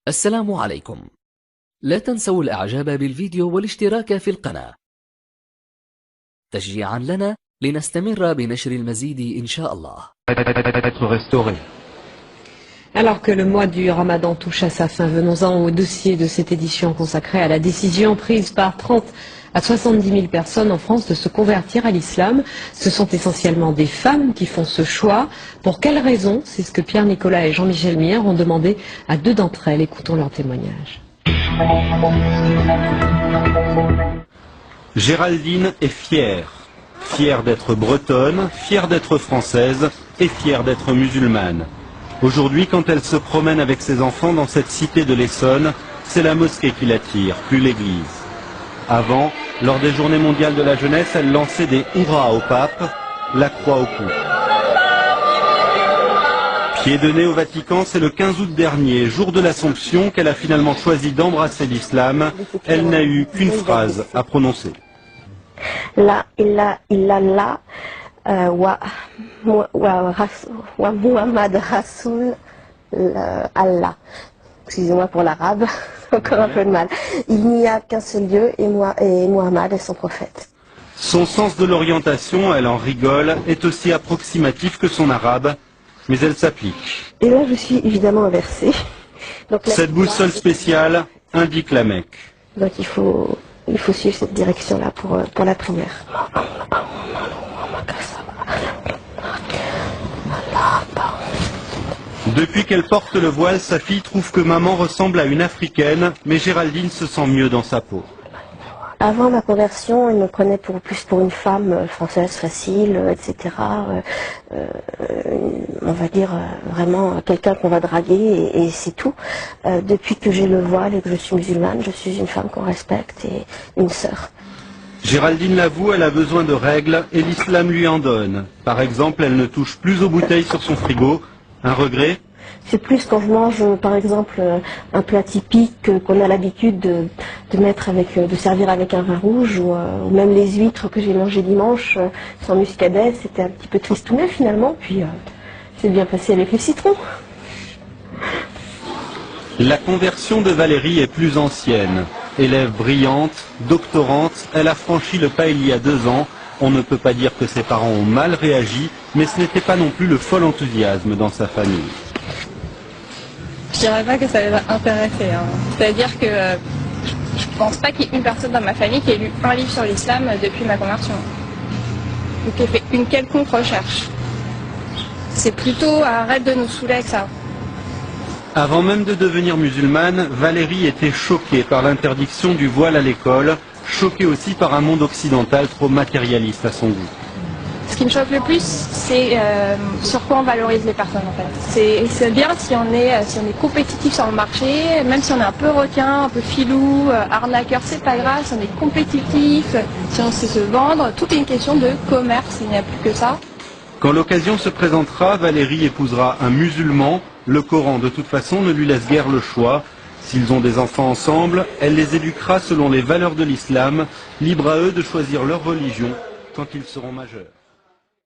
السلام عليكم. لا تنسوا الإعجاب بالفيديو والاشتراك في القناة تشجيعا لنا لنستمر بنشر المزيد إن شاء الله. Alors que le mois du Ramadan touche à sa fin, venons-en au dossier de cette édition consacrée à la décision prise par 30 à 70 000 personnes en France de se convertir à l'islam. Ce sont essentiellement des femmes qui font ce choix. Pour quelles raisons? C'est ce que Pierre Nicolas et Jean-Michel Mier ont demandé à deux d'entre elles. Écoutons leur témoignage. Géraldine est fière. Fière d'être bretonne, fière d'être française et fière d'être musulmane. Aujourd'hui, quand elle se promène avec ses enfants dans cette cité de l'Essonne, c'est la mosquée qui l'attire, plus l'église. Avant, lors des journées mondiales de la jeunesse, elle lançait des hurrahs au pape, la croix au cou. Pied de nez au Vatican, c'est le 15 août dernier, jour de l'Assomption, qu'elle a finalement choisi d'embrasser l'islam. Elle n'a eu qu'une phrase à prononcer. La ilaha illallah wa Muhammad Rasoul Allah. Excusez-moi pour l'arabe, encore un peu de mal. Il n'y a qu'un seul Dieu et Muhammad est son prophète. Son sens de l'orientation, elle en rigole, est aussi approximatif que son arabe, mais elle s'applique. Et là je suis évidemment inversée. Donc, cette boussole spéciale indique la Mecque. Donc il faut suivre cette direction-là pour la prière. Depuis qu'elle porte le voile, sa fille trouve que maman ressemble à une africaine, mais Géraldine se sent mieux dans sa peau. Avant ma conversion, il me prenait plus pour une femme française facile, etc. On va dire vraiment quelqu'un qu'on va draguer et c'est tout. Depuis que j'ai le voile et que je suis musulmane, je suis une femme qu'on respecte et une sœur. Géraldine l'avoue, elle a besoin de règles et l'islam lui en donne. Par exemple, elle ne touche plus aux bouteilles sur son frigo. Un regret? C'est plus quand je mange, par exemple, un plat typique qu'on a l'habitude de mettre de servir avec un vin rouge, ou même les huîtres que j'ai mangées dimanche sans muscadet, c'était un petit peu tristounet finalement, puis c'est bien passé avec les citrons. La conversion de Valérie est plus ancienne. Élève brillante, doctorante, elle a franchi le pas il y a 2 ans. On ne peut pas dire que ses parents ont mal réagi, mais ce n'était pas non plus le fol enthousiasme dans sa famille. Je dirais pas que ça les a intéressés. C'est-à-dire que je pense pas qu'il y ait une personne dans ma famille qui ait lu un livre sur l'islam depuis ma conversion. Ou qui ait fait une quelconque recherche. C'est plutôt arrête de nous saouler avec ça. Avant même de devenir musulmane, Valérie était choquée par l'interdiction du voile à l'école, choquée aussi par un monde occidental trop matérialiste à son goût. Ce qui me choque le plus, c'est sur quoi on valorise les personnes en fait. C'est bien si on est compétitif sur le marché, même si on est un peu requin, un peu filou, arnaqueur, c'est pas grave, si on est compétitif, si on sait se vendre, tout est une question de commerce, il n'y a plus que ça. Quand l'occasion se présentera, Valérie épousera un musulman. Le Coran, de toute façon, ne lui laisse guère le choix. S'ils ont des enfants ensemble, elle les éduquera selon les valeurs de l'islam, libre à eux de choisir leur religion quand ils seront majeurs.